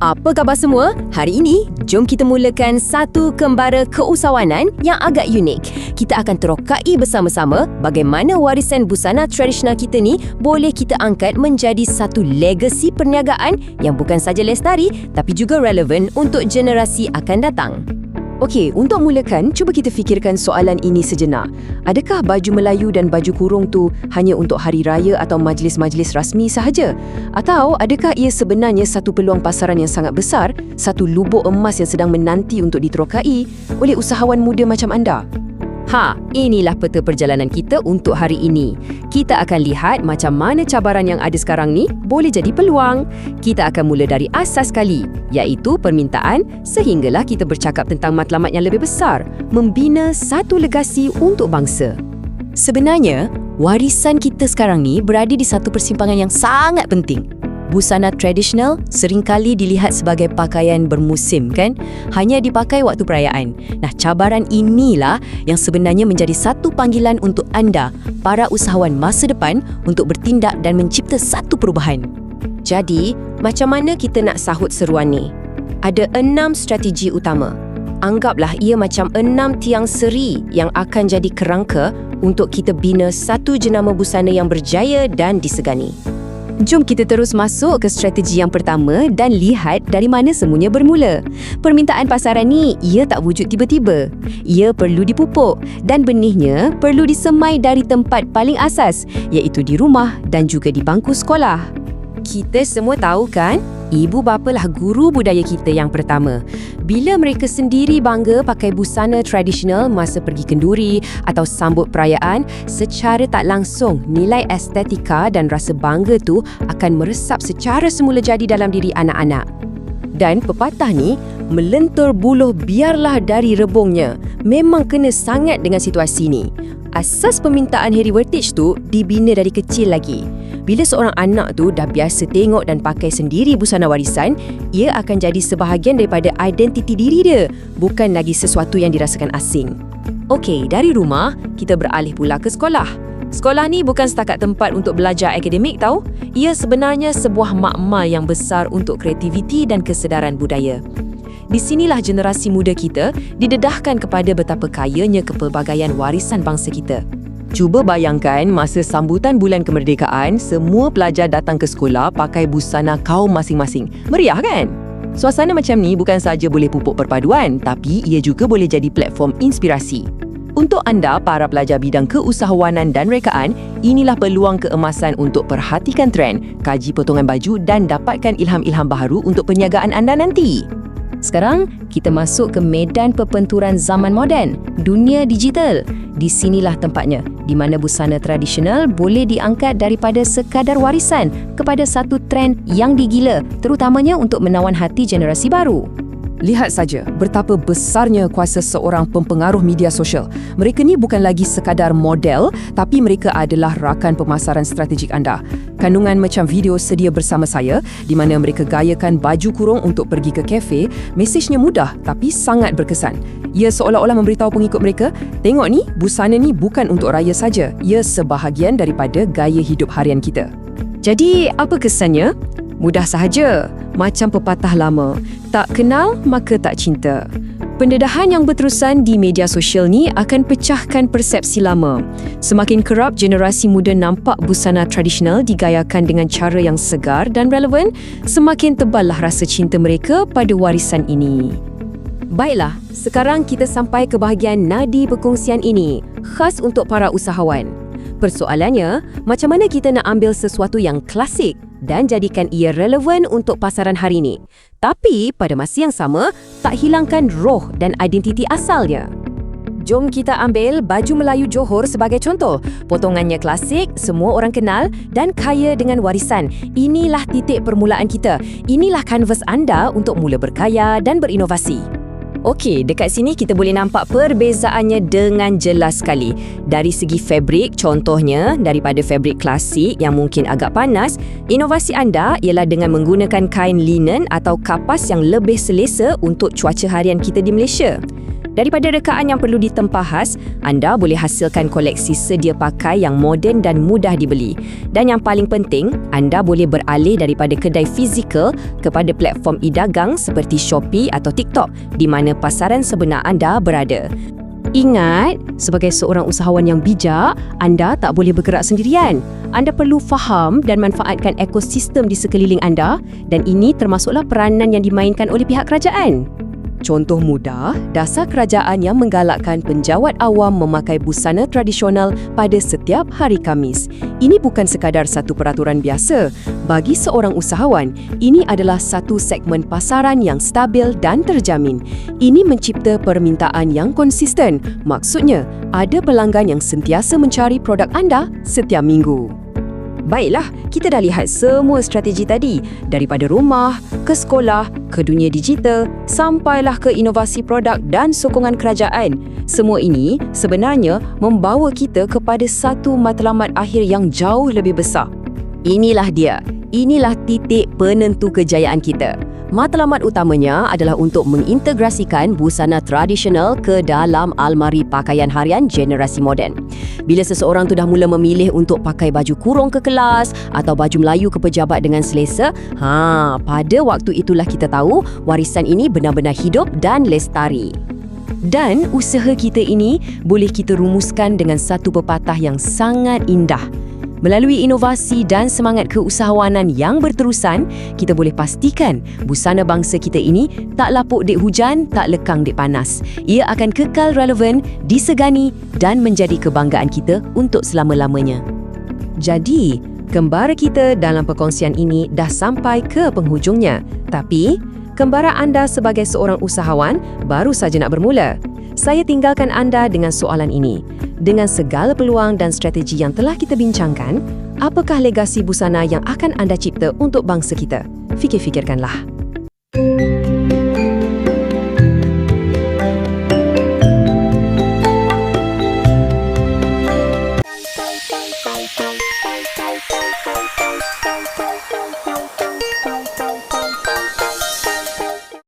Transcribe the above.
Apa khabar semua? Hari ini, jom kita mulakan satu kembara keusahawanan yang agak unik. Kita akan terokai bersama-sama bagaimana warisan busana tradisional kita ni boleh kita angkat menjadi satu legasi perniagaan yang bukan saja lestari tapi juga relevan untuk generasi akan datang. Okey, untuk mulakan, cuba kita fikirkan soalan ini sejenak. Adakah baju Melayu dan baju kurung tu hanya untuk hari raya atau majlis-majlis rasmi sahaja? Atau adakah ia sebenarnya satu peluang pasaran yang sangat besar, satu lubuk emas yang sedang menanti untuk diterokai oleh usahawan muda macam anda? Inilah peta perjalanan kita untuk hari ini. Kita akan lihat macam mana cabaran yang ada sekarang ni boleh jadi peluang. Kita akan mula dari asas sekali, iaitu permintaan sehinggalah kita bercakap tentang matlamat yang lebih besar, membina satu legasi untuk bangsa. Sebenarnya, warisan kita sekarang ni berada di satu persimpangan yang sangat penting. Busana tradisional seringkali dilihat sebagai pakaian bermusim, kan? Hanya dipakai waktu perayaan. Nah, cabaran inilah yang sebenarnya menjadi satu panggilan untuk anda, para usahawan masa depan, untuk bertindak dan mencipta satu perubahan. Jadi, macam mana kita nak sahut seruan ni? Ada 6 strategi utama. Anggaplah ia macam 6 tiang seri yang akan jadi kerangka untuk kita bina satu jenama busana yang berjaya dan disegani. Jom kita terus masuk ke strategi yang pertama dan lihat dari mana semuanya bermula. Permintaan pasaran ni, ia tak wujud tiba-tiba. Ia perlu dipupuk dan benihnya perlu disemai dari tempat paling asas, iaitu di rumah dan juga di bangku sekolah. Kita semua tahu kan, ibu bapalah guru budaya kita yang pertama. Bila mereka sendiri bangga pakai busana tradisional masa pergi kenduri atau sambut perayaan, secara tak langsung nilai estetika dan rasa bangga tu akan meresap secara semula jadi dalam diri anak-anak. Dan pepatah ni, melentur buluh biarlah dari rebungnya, memang kena sangat dengan situasi ni. Asas permintaan heritage tu dibina dari kecil lagi. Bila seorang anak tu dah biasa tengok dan pakai sendiri busana warisan, ia akan jadi sebahagian daripada identiti diri dia, bukan lagi sesuatu yang dirasakan asing. Okey, dari rumah, kita beralih pula ke sekolah. Sekolah ni bukan setakat tempat untuk belajar akademik tau. Ia sebenarnya sebuah makmal yang besar untuk kreativiti dan kesedaran budaya. Di sinilah generasi muda kita didedahkan kepada betapa kayanya kepelbagaian warisan bangsa kita. Cuba bayangkan masa sambutan bulan kemerdekaan, semua pelajar datang ke sekolah pakai busana kaum masing-masing. Meriah kan? Suasana macam ni bukan saja boleh pupuk perpaduan, tapi ia juga boleh jadi platform inspirasi. Untuk anda, para pelajar bidang keusahawanan dan rekaan, inilah peluang keemasan untuk perhatikan trend, kaji potongan baju dan dapatkan ilham-ilham baharu untuk perniagaan anda nanti. Sekarang, kita masuk ke medan perpenturan zaman moden, dunia digital. Di sinilah tempatnya, di mana busana tradisional boleh diangkat daripada sekadar warisan kepada satu trend yang digila, terutamanya untuk menawan hati generasi baru. Lihat saja betapa besarnya kuasa seorang pempengaruh media sosial. Mereka ni bukan lagi sekadar model, tapi mereka adalah rakan pemasaran strategik anda. Kandungan macam video sedia bersama saya, di mana mereka gayakan baju kurung untuk pergi ke kafe, mesejnya mudah tapi sangat berkesan. Ia seolah-olah memberitahu pengikut mereka, tengok ni, busana ni bukan untuk raya saja. Ia sebahagian daripada gaya hidup harian kita. Jadi, apa kesannya? Mudah sahaja, macam pepatah lama, tak kenal maka tak cinta. Pendedahan yang berterusan di media sosial ni akan pecahkan persepsi lama. Semakin kerap generasi muda nampak busana tradisional digayakan dengan cara yang segar dan relevan, semakin teballah rasa cinta mereka pada warisan ini. Baiklah, sekarang kita sampai ke bahagian nadi perkongsian ini, khas untuk para usahawan. Persoalannya, macam mana kita nak ambil sesuatu yang klasik dan jadikan ia relevan untuk pasaran hari ini, tapi pada masa yang sama, tak hilangkan roh dan identiti asalnya. Jom kita ambil baju Melayu Johor sebagai contoh. Potongannya klasik, semua orang kenal dan kaya dengan warisan. Inilah titik permulaan kita. Inilah kanvas anda untuk mula berkaya dan berinovasi. Okey, dekat sini kita boleh nampak perbezaannya dengan jelas sekali. Dari segi fabrik, contohnya daripada fabrik klasik yang mungkin agak panas, inovasi anda ialah dengan menggunakan kain linen atau kapas yang lebih selesa untuk cuaca harian kita di Malaysia. Daripada rekaan yang perlu ditempahas, anda boleh hasilkan koleksi sedia pakai yang moden dan mudah dibeli. Dan yang paling penting, anda boleh beralih daripada kedai fizikal kepada platform e-dagang seperti Shopee atau TikTok di mana pasaran sebenar anda berada. Ingat, sebagai seorang usahawan yang bijak, anda tak boleh bergerak sendirian. Anda perlu faham dan manfaatkan ekosistem di sekeliling anda dan ini termasuklah peranan yang dimainkan oleh pihak kerajaan. Contoh mudah, dasar kerajaan yang menggalakkan penjawat awam memakai busana tradisional pada setiap hari Khamis. Ini bukan sekadar satu peraturan biasa. Bagi seorang usahawan, ini adalah satu segmen pasaran yang stabil dan terjamin. Ini mencipta permintaan yang konsisten. Maksudnya, ada pelanggan yang sentiasa mencari produk anda setiap minggu. Baiklah, kita dah lihat semua strategi tadi. Daripada rumah, ke sekolah, ke dunia digital, sampailah ke inovasi produk dan sokongan kerajaan. Semua ini sebenarnya membawa kita kepada satu matlamat akhir yang jauh lebih besar. Inilah dia. Inilah titik penentu kejayaan kita. Matlamat utamanya adalah untuk mengintegrasikan busana tradisional ke dalam almari pakaian harian generasi moden. Bila seseorang tu dah mula memilih untuk pakai baju kurung ke kelas atau baju Melayu ke pejabat dengan selesa, pada waktu itulah kita tahu warisan ini benar-benar hidup dan lestari. Dan usaha kita ini boleh kita rumuskan dengan satu pepatah yang sangat indah. Melalui inovasi dan semangat keusahawanan yang berterusan, kita boleh pastikan busana bangsa kita ini tak lapuk dik hujan, tak lekang dik panas. Ia akan kekal relevan, disegani dan menjadi kebanggaan kita untuk selama-lamanya. Jadi, kembara kita dalam perkongsian ini dah sampai ke penghujungnya. Tapi, kembara anda sebagai seorang usahawan baru saja nak bermula. Saya tinggalkan anda dengan soalan ini. Dengan segala peluang dan strategi yang telah kita bincangkan, apakah legasi busana yang akan anda cipta untuk bangsa kita? Fikir-fikirkanlah.